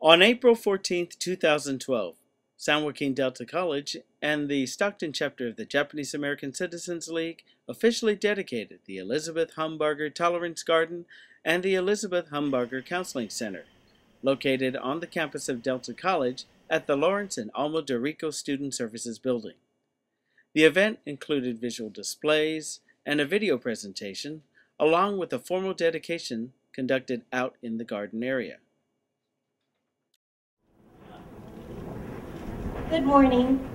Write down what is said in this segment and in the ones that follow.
On April 14, 2012, San Joaquin Delta College and the Stockton chapter of the Japanese American Citizens League officially dedicated the Elizabeth Humbargar Tolerance Garden and the Elizabeth Humbargar Counseling Center, located on the campus of Delta College at the Lawrence and Alma de Rico Student Services Building. The event included visual displays and a video presentation, along with a formal dedication conducted out in the garden area. Good morning.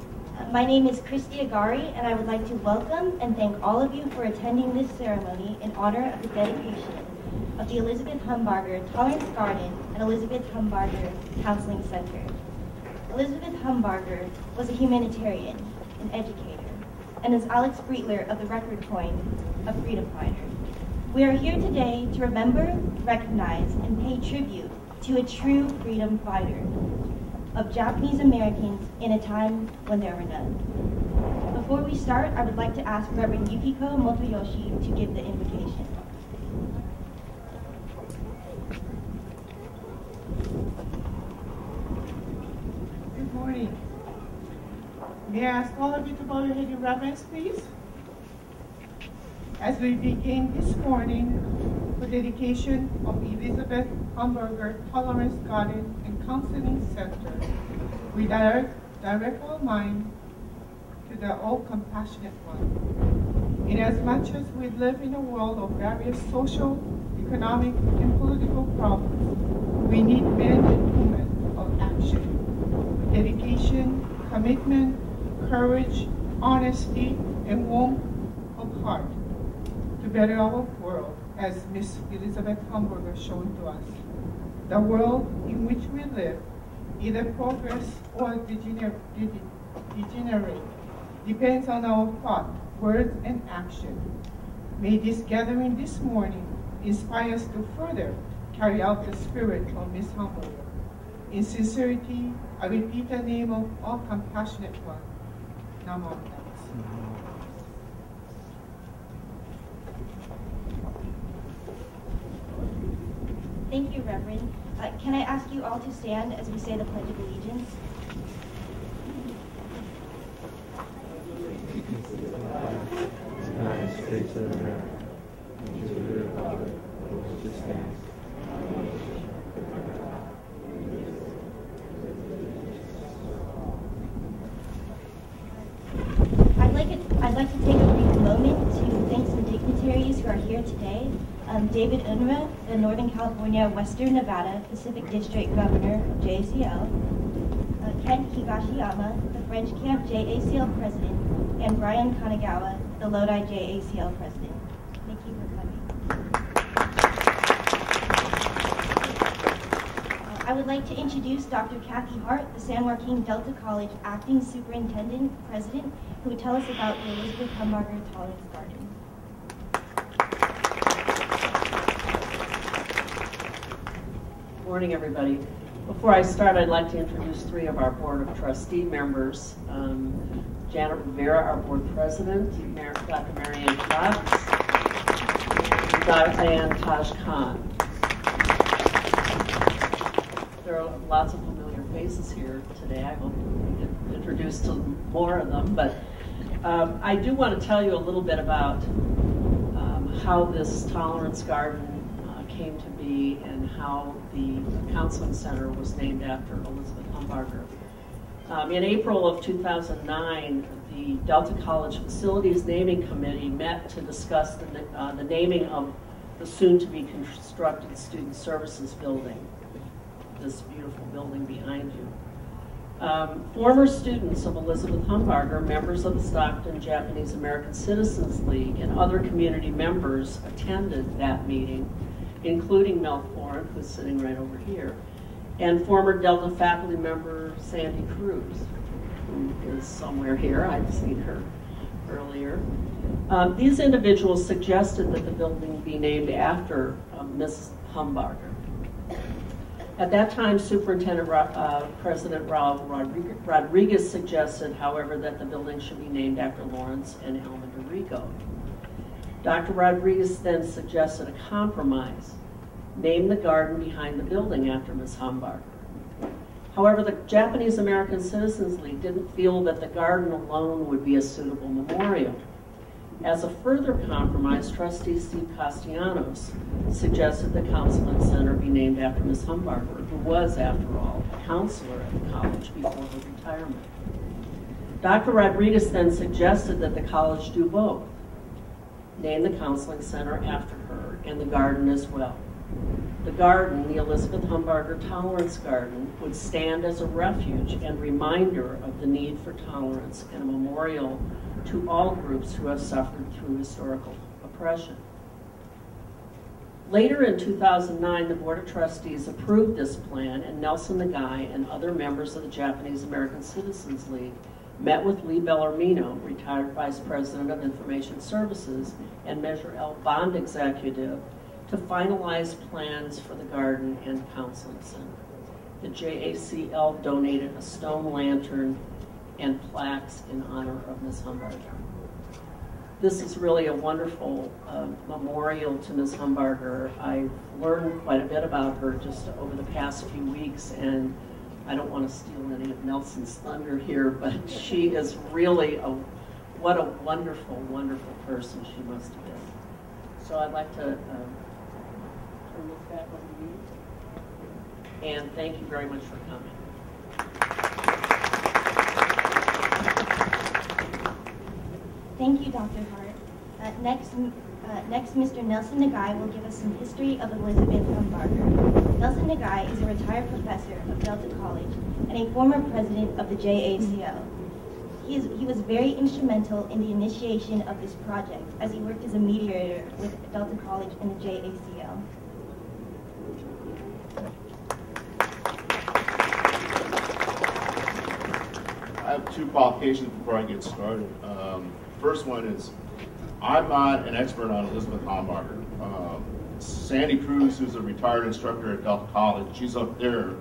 My name is Christy Agari, and I would like to welcome and thank all of you for attending this ceremony in honor of the dedication of the Elizabeth Humbargar Tolerance Garden and Elizabeth Humbargar Counseling Center. Elizabeth Humbargar was a humanitarian, an educator, and as Alex Breitler of the Record coined, a freedom fighter. We are here today to remember, recognize, and pay tribute to a true freedom fighter of Japanese Americans in a time when there were none. Before we start, I would like to ask Reverend Yukiko Motoyoshi to give the invocation. Good morning. May I ask all of you to bow your head in reverence, please? As we begin this morning, the dedication of the Elizabeth Humbargar Tolerance Garden and Counseling Center, we direct our mind to the all-compassionate one. Inasmuch as we live in a world of various social, economic, and political problems, we need men and women of action, with dedication, commitment, courage, honesty, and warmth of heart to better our world, as Miss Elizabeth Humbargar shown to us. The world in which we live either progress or degenerate depends on our thought, words, and action. May this gathering this morning inspire us to further carry out the spirit of Miss Humbargar. In sincerity, I repeat the name of all compassionate one. Namo. Thank you, Reverend. Can I ask you all to stand as we say the Pledge of Allegiance? United States of America, and to the republic for which it stands, I'd like to take a brief moment to thank some dignitaries who are here today. David Unruh, the Northern California, Western Nevada Pacific District Governor of JACL, Kent Higashiyama, the French Camp JACL President, and Brian Kanagawa, the Lodi JACL President. Thank you for coming. I would like to introduce Dr. Kathy Hart, the San Joaquin Delta College Acting Superintendent President, who will tell us about the Elizabeth Humbargar Tolerance Garden. Good morning, everybody. Before I start, I'd like to introduce three of our Board of Trustee members. Janet Rivera, our Board President, Dr. Marianne Fox, and Taj Khan. There are lots of familiar faces here today. I hope we get introduced to more of them, but I do want to tell you a little bit about how this Tolerance Garden came to be and how the Counseling Center was named after Elizabeth Humbargar. In April of 2009, the Delta College Facilities Naming Committee met to discuss the naming of the soon-to-be constructed Student Services Building, this beautiful building behind you. Former students of Elizabeth Humbargar, members of the Stockton Japanese American Citizens League, and other community members attended that meeting, including Mel Foran, who's sitting right over here, and former Delta faculty member Sandy Cruz, who is somewhere here. I've seen her earlier. These individuals suggested that the building be named after Ms. Humbargar. At that time, Superintendent President Raul Rodriguez suggested, however, that the building should be named after Lawrence and Alma de Rico. Dr. Rodriguez then suggested a compromise, name the garden behind the building after Ms. Humbargar. However, the Japanese American Citizens League didn't feel that the garden alone would be a suitable memorial. As a further compromise, trustee Steve Castellanos suggested the Counseling Center be named after Ms. Humbargar, who was, after all, a counselor at the college before her retirement. Dr. Rodriguez then suggested that the college do both, name the Counseling Center after her and the garden as well. The garden, the Elizabeth Humbargar Tolerance Garden, would stand as a refuge and reminder of the need for tolerance and a memorial to all groups who have suffered through historical oppression. Later in 2009, the Board of Trustees approved this plan, and Nelson Nagai and other members of the Japanese American Citizens League met with Lee Bellarmino, retired Vice President of Information Services and Measure L Bond Executive, to finalize plans for the garden and counseling center. The JACL donated a stone lantern and plaques in honor of Ms. Humbargar. This is really a wonderful memorial to Ms. Humbargar. I've learned quite a bit about her just over the past few weeks, and I don't want to steal any of Nelson's thunder here, but she is really what a wonderful, wonderful person she must have been. So I'd like to turn this back over to you. And thank you very much for coming. Thank you, Dr. Hart. Next, Mr. Nelson Nagai will give us some history of Elizabeth Humbargar. Nelson Nagai is a retired professor of Delta College and a former president of the JACL. He was very instrumental in the initiation of this project as he worked as a mediator with Delta College and the JACL. I have two qualifications before I get started. First one is, I'm not an expert on Elizabeth Humbargar. Sandy Cruz, who's a retired instructor at Delta College, she's up there.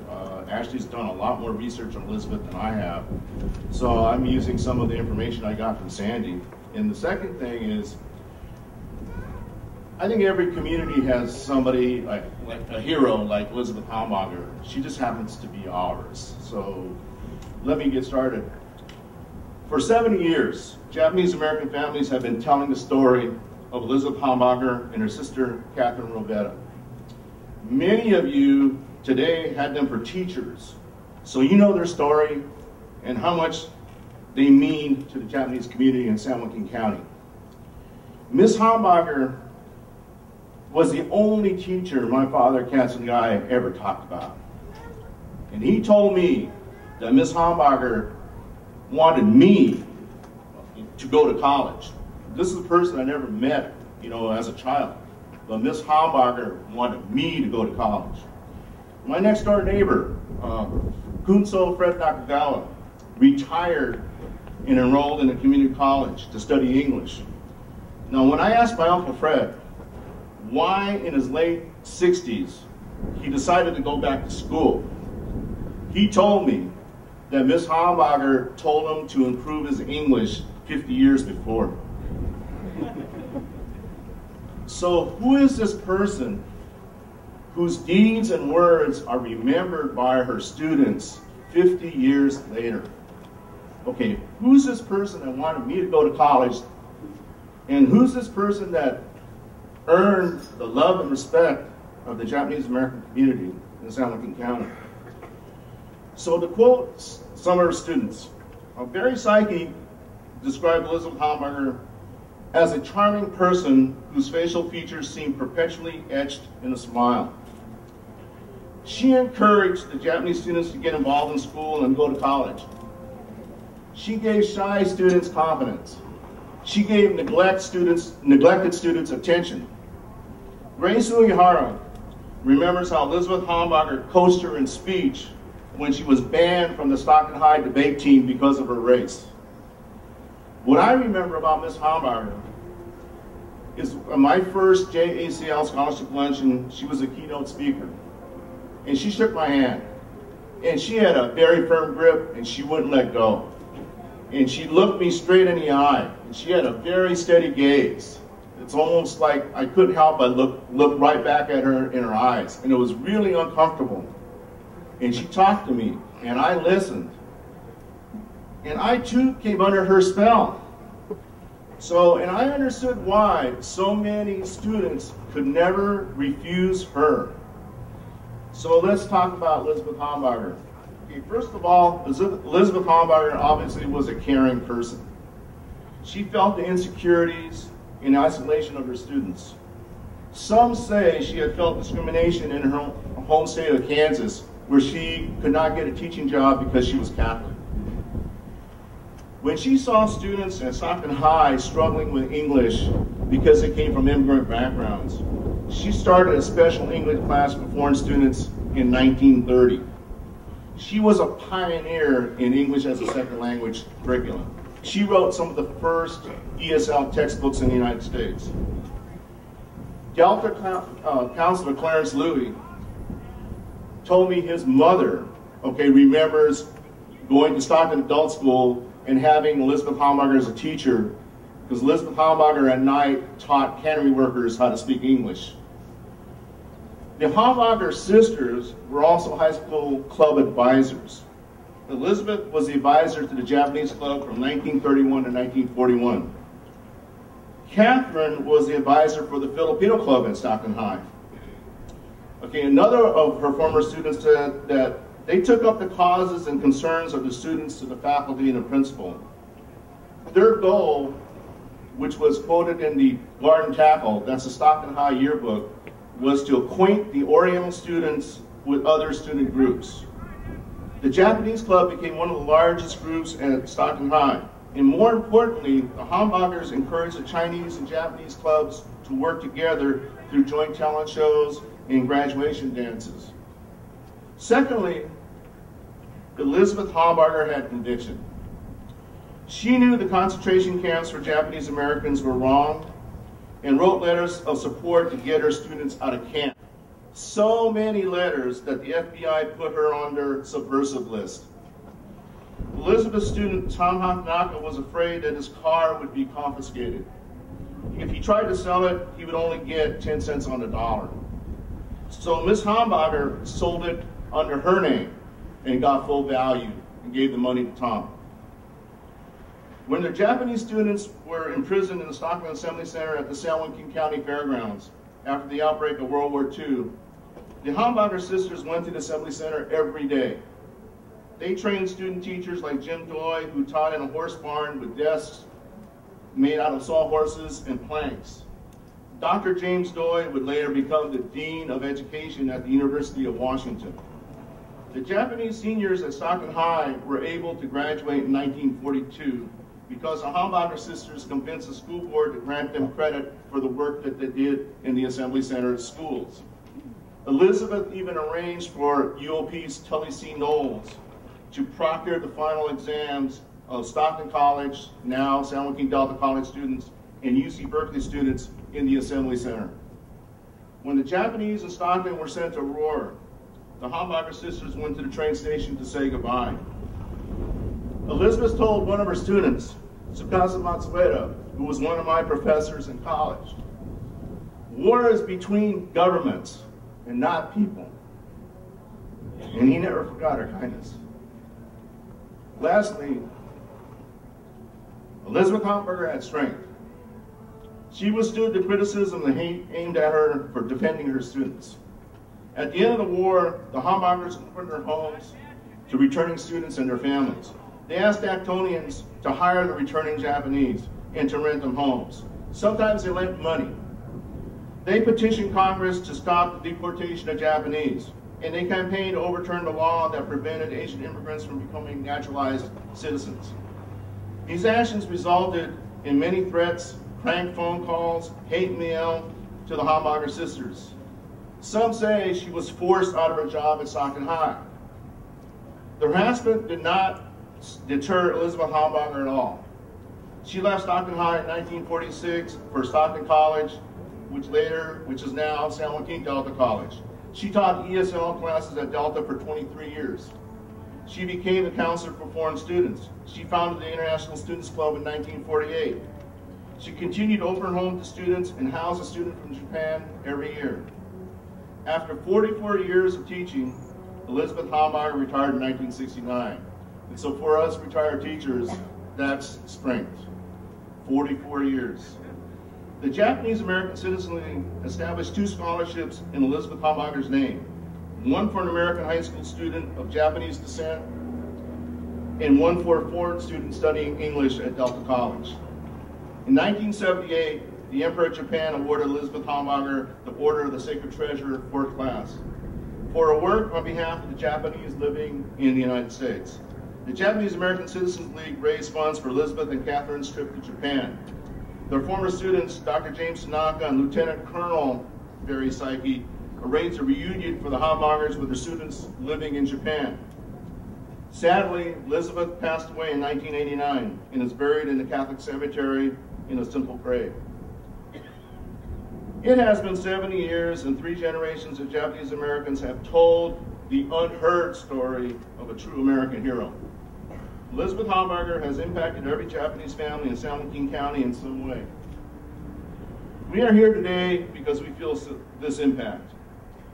Ashley's done a lot more research on Elizabeth than I have. So I'm using some of the information I got from Sandy. And the second thing is, I think every community has somebody, like a hero like Elizabeth Humbargar. She just happens to be ours. So let me get started. For 70 years, Japanese American families have been telling the story of Elizabeth Humbargar and her sister, Catherine Rovetta. Many of you today had them for teachers, so you know their story and how much they mean to the Japanese community in San Joaquin County. Ms. Humbargar was the only teacher my father, Kansan Guy, ever talked about. And he told me that Ms. Humbargar wanted me to go to college. This is a person I never met, as a child. But Ms. Humbargar wanted me to go to college. My next door neighbor, Kunso Fred Nakagawa, retired and enrolled in a community college to study English. Now, when I asked my Uncle Fred why in his late 60s he decided to go back to school, he told me that Ms. Humbargar told him to improve his English 50 years before. So who is this person whose deeds and words are remembered by her students 50 years later? Okay, who's this person that wanted me to go to college? And who's this person that earned the love and respect of the Japanese American community in San Joaquin County? So to quote some of her students, Barry Psyche described Elizabeth Humbargar as a charming person whose facial features seemed perpetually etched in a smile. She encouraged the Japanese students to get involved in school and go to college. She gave shy students confidence. She gave neglected students attention. Grace Uehara remembers how Elizabeth Humbargar coached her in speech when she was banned from the Stockton High debate team because of her race. What I remember about Ms. Humbargar is my first JACL scholarship luncheon, she was a keynote speaker. And she shook my hand. And she had a very firm grip and she wouldn't let go. And she looked me straight in the eye. And she had a very steady gaze. It's almost like I couldn't help but look right back at her in her eyes. And it was really uncomfortable. and she talked to me, and I listened. And I too came under her spell. And I understood why so many students could never refuse her. So let's talk about Elizabeth Humbargar. Okay, first of all, Elizabeth Humbargar obviously was a caring person. She felt the insecurities and isolation of her students. Some say she had felt discrimination in her home state of Kansas, where she could not get a teaching job because she was Catholic. When she saw students at Stockton High struggling with English because they came from immigrant backgrounds, she started a special English class for foreign students in 1930. She was a pioneer in English as a second language curriculum. She wrote some of the first ESL textbooks in the United States. Delta Counselor Clarence Louie told me his mother, remembers going to Stockton Adult School and having Elizabeth Humbargar as a teacher, because Elizabeth Humbargar at night taught cannery workers how to speak English. The Humbargar sisters were also high school club advisors. Elizabeth was the advisor to the Japanese club from 1931 to 1941. Catherine was the advisor for the Filipino club at Stockton High. Another of her former students said that they took up the causes and concerns of the students to the faculty and the principal. Their goal, which was quoted in the Garden Tackle, that's the Stockton High yearbook, was to acquaint the Oriental students with other student groups. The Japanese club became one of the largest groups at Stockton High. And more importantly, the Humbargars encouraged the Chinese and Japanese clubs to work together through joint talent shows and graduation dances. Secondly, Elizabeth Humbargar had conviction. She knew the concentration camps for Japanese Americans were wrong and wrote letters of support to get her students out of camp. So many letters that the FBI put her on their subversive list. Elizabeth's student Tom Tanaka was afraid that his car would be confiscated. If he tried to sell it, he would only get 10 cents on the dollar. So Ms. Humbargar sold it under her name and got full value and gave the money to Tom. When the Japanese students were imprisoned in the Stockton Assembly Center at the San Joaquin County Fairgrounds after the outbreak of World War II, the Humbargar sisters went to the Assembly Center every day. They trained student teachers like Jim Doy, who taught in a horse barn with desks made out of sawhorses and planks. Dr. James Doy would later become the Dean of Education at the University of Washington. The Japanese seniors at Stockton High were able to graduate in 1942 because the Humbargar sisters convinced the school board to grant them credit for the work that they did in the Assembly Center schools. Elizabeth even arranged for UOP's Tully C. Knowles to proctor the final exams of Stockton College, now San Joaquin Delta College students, and UC Berkeley students in the Assembly Center. When the Japanese in Stockton were sent to Aurora, the Humbargar sisters went to the train station to say goodbye. Elizabeth told one of her students, Tsukasa Matsueda, who was one of my professors in college, war is between governments and not people. And he never forgot her kindness. Lastly, Elizabeth Humbargar had strength. She withstood the criticism and hate aimed at her for defending her students. At the end of the war, the Humbargars opened their homes to returning students and their families. They asked Actonians to hire the returning Japanese and to rent them homes. Sometimes they lent money. They petitioned Congress to stop the deportation of Japanese, and they campaigned to overturn the law that prevented Asian immigrants from becoming naturalized citizens. These actions resulted in many threats, prank phone calls, hate mail to the Humbargar sisters. Some say she was forced out of her job at Stockton High. The harassment did not deter Elizabeth Humbargar at all. She left Stockton High in 1946 for Stockton College, which is now San Joaquin Delta College. She taught ESL classes at Delta for 23 years. She became a counselor for foreign students. She founded the International Students Club in 1948. She continued to open her home to students and house a student from Japan every year. After 44 years of teaching, Elizabeth Humbargar retired in 1969. And so for us retired teachers, that's strength. 44 years. The Japanese American Citizen League established 2 scholarships in Elizabeth Humbargar's name. One for an American high school student of Japanese descent, and one for a foreign student studying English at Delta College. In 1978, the Emperor of Japan awarded Elizabeth Humbargar the Order of the Sacred Treasure, 4th class, for her work on behalf of the Japanese living in the United States. The Japanese American Citizens League raised funds for Elizabeth and Catherine's trip to Japan. Their former students, Dr. James Tanaka and Lieutenant Colonel Barry Saiki, arranged a reunion for the Humbargars with their students living in Japan. Sadly, Elizabeth passed away in 1989 and is buried in the Catholic cemetery in a simple grave. It has been 70 years and 3 generations of Japanese Americans have told the unheard story of a true American hero. Elizabeth Humbargar has impacted every Japanese family in San Joaquin County in some way. We are here today because we feel this impact.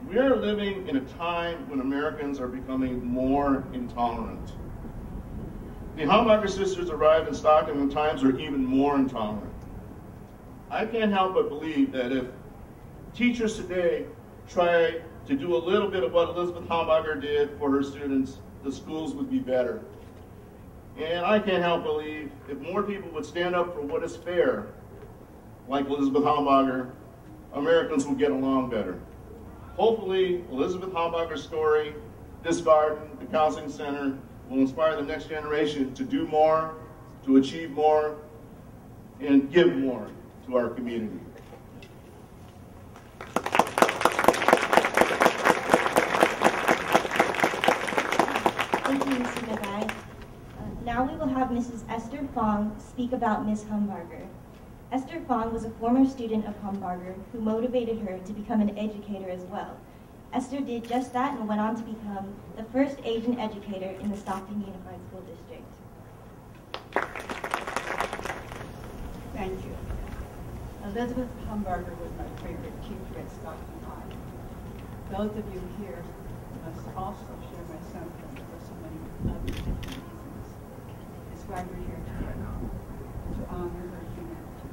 We are living in a time when Americans are becoming more intolerant. The Humbargar sisters arrived in Stockton when times were even more intolerant. I can't help but believe that if teachers today try to do a little bit of what Elizabeth Humbargar did for her students, the schools would be better. And I can't help but believe if more people would stand up for what is fair, like Elizabeth Humbargar, Americans will get along better. Hopefully, Elizabeth Humbargar's story, this garden, the counseling center, will inspire the next generation to do more, to achieve more, and give more to our community. Thank you, Mr. Nagai. Now we will have Mrs. Esther Fong speak about Ms. Humbargar. Esther Fong was a former student of Humbargar who motivated her to become an educator as well. Esther did just that and went on to become the first Asian educator in the Stockton Unified School District. Thank you. Elizabeth Humbargar was my favorite teacher at Stockton High. Those of you here must also share my sentiment for so many other different reasons. It's why we're here today, to honor her humanity.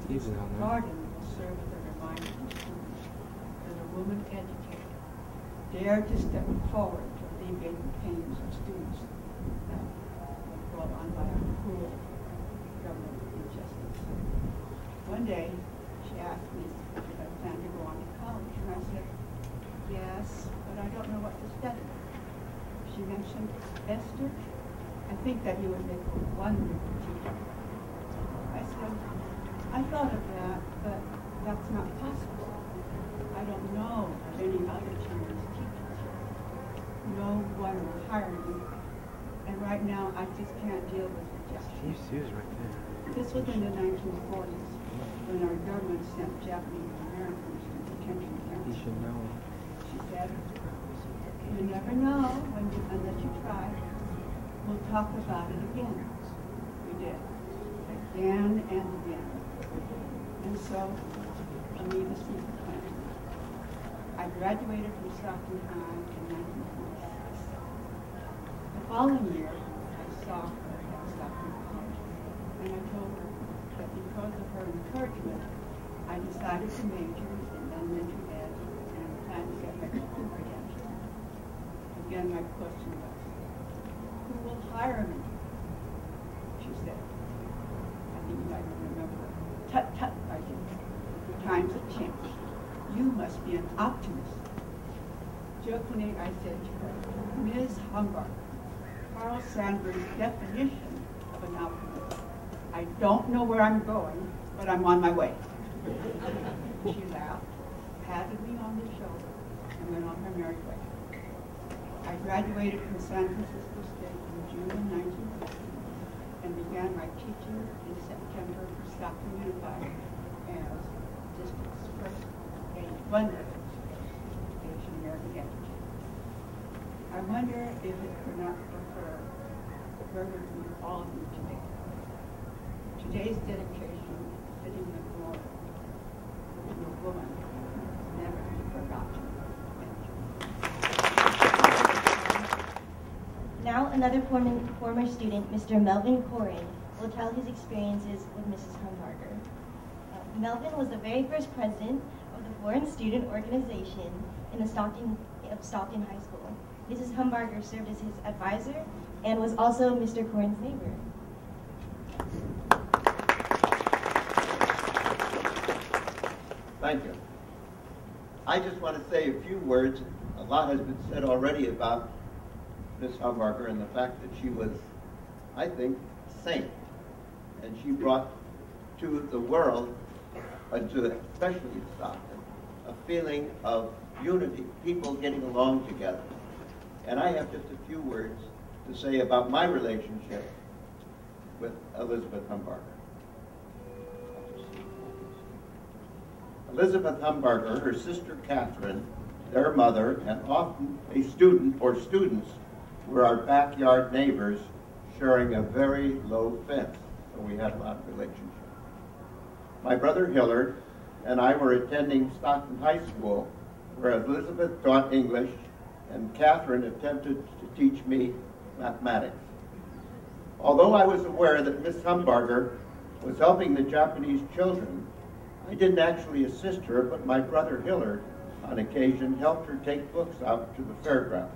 This garden will serve as a reminder to students that a woman educator dared to step forward to alleviate the pains of students that were brought on by a cruel government injustice. One day, she asked me if I planned to go on to college, and I said, yes, but I don't know what to study. She mentioned Esther. I think that you would make a wonderful teacher. I said, I thought of that, but that's not possible. I don't know of any other Chinese teachers. No one will hire me, and right now I just can't deal with rejection. This was in the 1940s, when our government sent Japanese Americans to detention camps. She said, you never know unless you try. We'll talk about it again. We did. Again and again. And so, I'll leave a secret plan. I graduated from Stockton High in 1946. The following year, I saw her at Stockton College, and I told her that because of her encouragement, I decided to major in elementary ed and plan to get my teaching credential. Again, my question was, who will hire me? She said, I think you might remember, tut tut, I think. The times have changed. You must be an optimist. Jokingly, I said to her, Ms. Humbargar, Carl Sandburg's definition of an optimist. I don't know where I'm going, but I'm on my way. She laughed, patted me on the shoulder, and went on her merry way. I graduated from San Francisco State in June of 1950 and began my teaching in September for Stockton Unified as district's first wonderful Asian American educator. I wonder if it could not prefer further to all of you today. Today's dedication is fitting the glory of a woman who is never forgotten. Thank you. another former student, Mr. Melvin Corin, will tell his experiences with Mrs. Humbarger. Melvin was the very first president of the Foreign Student Organization in the Stockton High School. Mrs. Humbarger served as his advisor and was also Mr. Corin's neighbor. Thank you. I just want to say a few words. A lot has been said already about Miss Humbarger and the fact that she was, I think, a saint. And she brought to the world, especially Stockton, a feeling of unity, people getting along together. And I have just a few words to say about my relationship with Elizabeth Humbarger. Elizabeth Humbarger, her sister Catherine, their mother, and often a student or students were our backyard neighbors, sharing a very low fence, so we had a lot of relationship. My brother Hillard and I were attending Stockton High School, where Elizabeth taught English and Catherine attempted to teach me mathematics. Although I was aware that Miss Humbarger was helping the Japanese children, I didn't actually assist her, but my brother Hillard, on occasion, helped her take books out to the fairgrounds.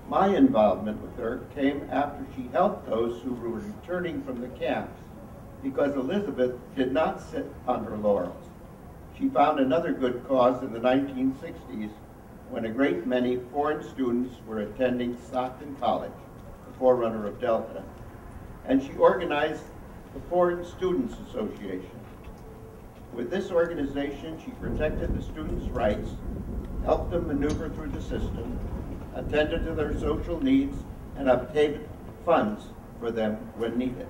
My involvement with her came after she helped those who were returning from the camps, because Elizabeth did not sit on her laurels. She found another good cause in the 1960s when a great many foreign students were attending Stockton College, the forerunner of Delta, and she organized the Foreign Students Association. With this organization, she protected the students' rights, helped them maneuver through the system, attended to their social needs, and obtained funds for them when needed.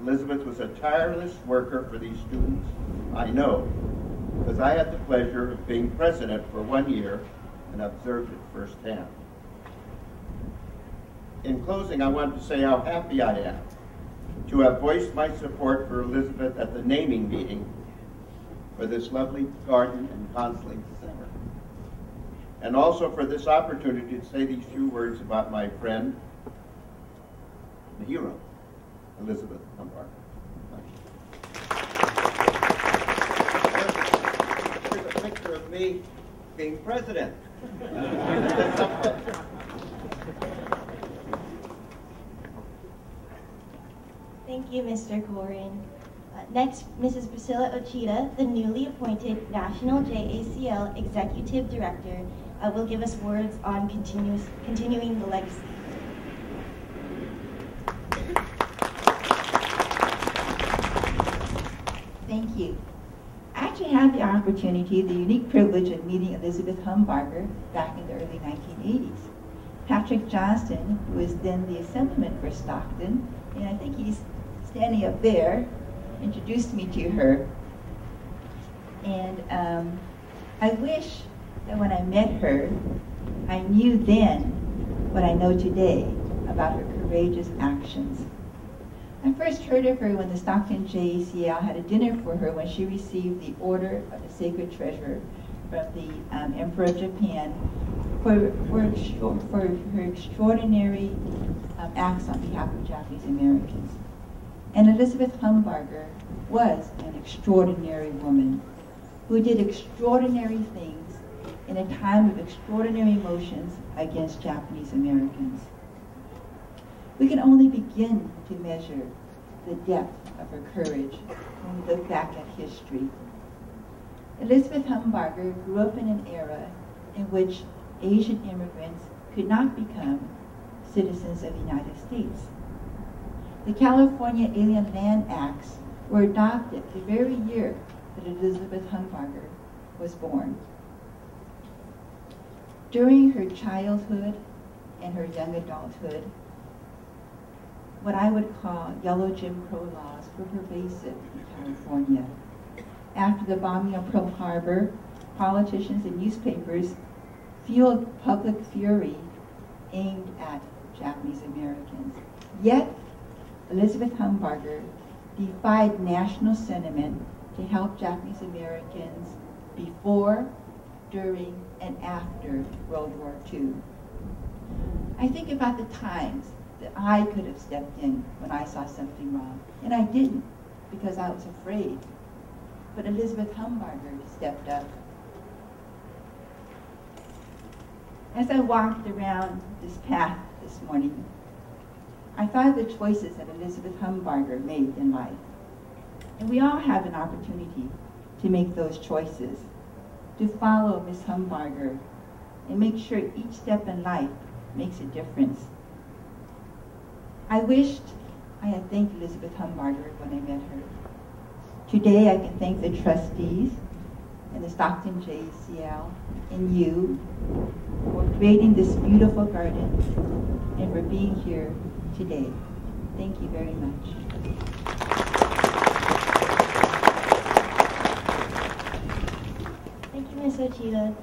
Elizabeth was a tireless worker for these students, I know, because I had the pleasure of being president for 1 year and observed it firsthand. In closing, I want to say how happy I am to have voiced my support for Elizabeth at the naming meeting for this lovely garden and counseling center. And also for this opportunity to say these few words about my friend, the hero, Elizabeth Humbarger. Here's a picture of me being president. Thank you, Mr. Corin. Next, Mrs. Priscilla Ochita, the newly appointed National JACL Executive Director, will give us words on continuing the legacy. Thank you. I actually had the opportunity, the unique privilege of meeting Elizabeth Humbarger back in the early 1980s. Patrick Johnston, who was then the Assemblyman for Stockton, and I think he's standing up there, introduced me to her. And I wish that when I met her, I knew then what I know today about her courageous actions. I first heard of her when the Stockton JACL had a dinner for her when she received the Order of the Sacred Treasure from the Emperor of Japan for her extraordinary acts on behalf of Japanese Americans. And Elizabeth Humbarger was an extraordinary woman who did extraordinary things in a time of extraordinary emotions against Japanese Americans. We can only begin to measure the depth of her courage when we look back at history. Elizabeth Humbarger grew up in an era in which Asian immigrants could not become citizens of the United States. The California Alien Land Acts were adopted the very year that Elizabeth Humbarger was born. During her childhood and her young adulthood, what I would call yellow Jim Crow laws were pervasive in California. After the bombing of Pearl Harbor, politicians and newspapers fueled public fury aimed at Japanese Americans. Yet, Elizabeth Humbarger defied national sentiment to help Japanese Americans before, during, and after World War II. I think about the times that I could have stepped in when I saw something wrong, and I didn't because I was afraid. But Elizabeth Humbargar stepped up. As I walked around this path this morning, I thought of the choices that Elizabeth Humbargar made in life. And we all have an opportunity to make those choices, to follow Miss Humbargar and make sure each step in life makes a difference. I wished I had thanked Elizabeth Humbargar when I met her. Today I can thank the trustees and the Stockton JCL and you for creating this beautiful garden and for being here today. Thank you very much. Thank you, Ms. Ochita.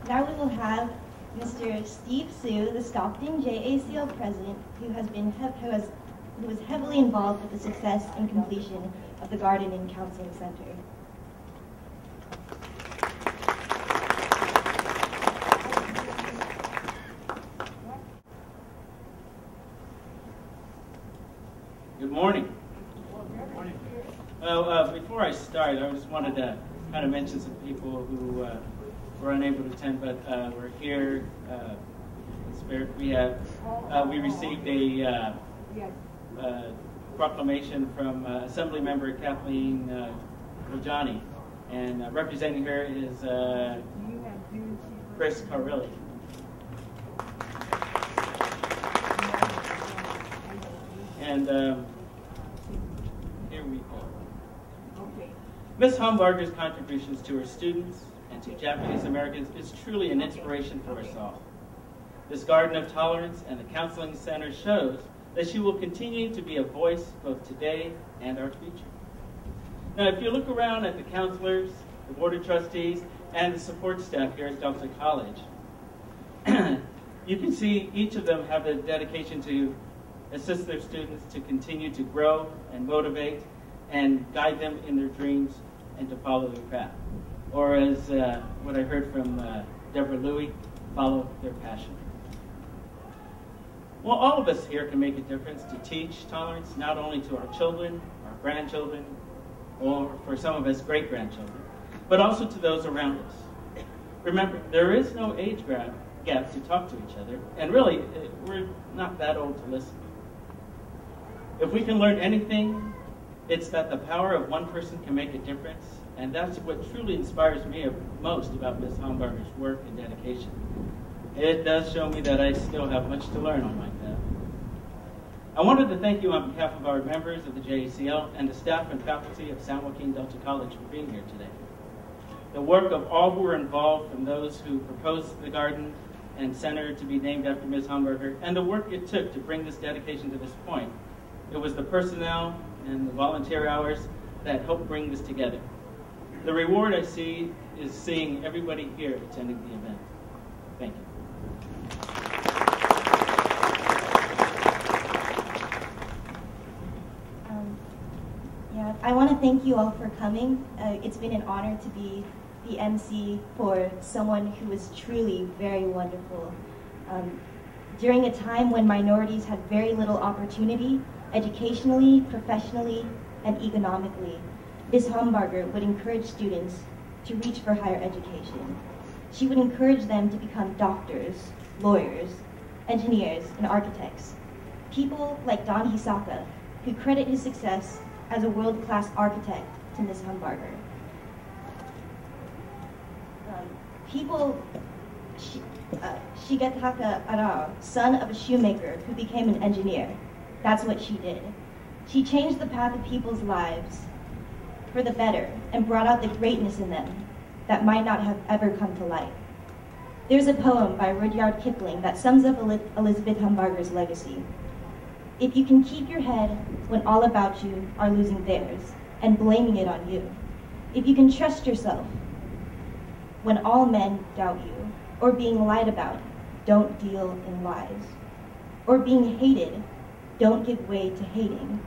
Now we will have Mr. Steve Sue, the Stockton JACL president, who was heavily involved with the success and completion of the Garden and Counseling Center. Good morning. Before I start, I just wanted to kind of mention some people who were unable to attend, but we're here. We received a proclamation from Assembly Member Kathleen Rajani, and representing her is Chris Carrilli. And here we go. Ms. Humbargar's contributions to her students and to Japanese Americans is truly an inspiration for us all. This Garden of Tolerance and the Counseling Center shows that she will continue to be a voice both today and our future. Now, if you look around at the counselors, the Board of Trustees, and the support staff here at Delta College, you can see each of them have a dedication to assist their students to continue to grow and motivate and guide them in their dreams and to follow their path. Or as what I heard from Deborah Louie, follow their passion. Well, all of us here can make a difference to teach tolerance not only to our children, our grandchildren, or for some of us great-grandchildren, but also to those around us. Remember, there is no age gap to talk to each other, and really, we're not that old to listen. If we can learn anything, it's that the power of one person can make a difference, and that's what truly inspires me most about Ms. Humbargar's work and dedication. It does show me that I still have much to learn on my path. I wanted to thank you on behalf of our members of the JACL and the staff and faculty of San Joaquin Delta College for being here today. The work of all who were involved, from those who proposed the garden and center to be named after Ms. Humbargar, and the work it took to bring this dedication to this point. It was the personnel and the volunteer hours that helped bring this together. The reward I see is seeing everybody here attending the event. Thank you. I want to thank you all for coming. It's been an honor to be the MC for someone who is truly very wonderful. During a time when minorities had very little opportunity, educationally, professionally, and economically, Ms. Humbargar would encourage students to reach for higher education. She would encourage them to become doctors, lawyers, engineers, and architects. People like Don Hisaka, who credit his success as a world-class architect to Ms. Humbargar. Shigetaka Arao, son of a shoemaker who became an engineer. That's what she did. She changed the path of people's lives for the better and brought out the greatness in them that might not have ever come to light. There's a poem by Rudyard Kipling that sums up Elizabeth Humbargar's legacy. If you can keep your head when all about you are losing theirs and blaming it on you, if you can trust yourself when all men doubt you, or being lied about, don't deal in lies, or being hated, don't give way to hating.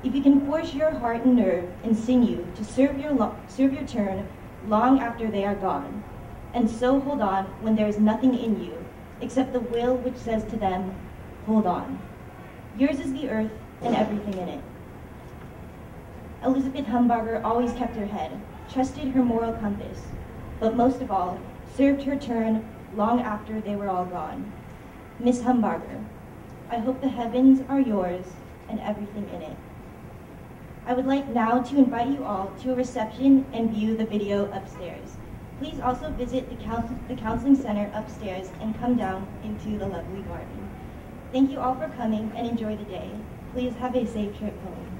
If you can force your heart and nerve and sinew to serve your turn long after they are gone, and so hold on when there is nothing in you, except the will which says to them, hold on. Yours is the earth and everything in it. Elizabeth Humbargar always kept her head, trusted her moral compass, but most of all, served her turn long after they were all gone. Miss Humbargar, I hope the heavens are yours and everything in it. I would like now to invite you all to a reception and view the video upstairs. Please also visit the counseling center upstairs and come down into the lovely garden. Thank you all for coming and enjoy the day. Please have a safe trip home.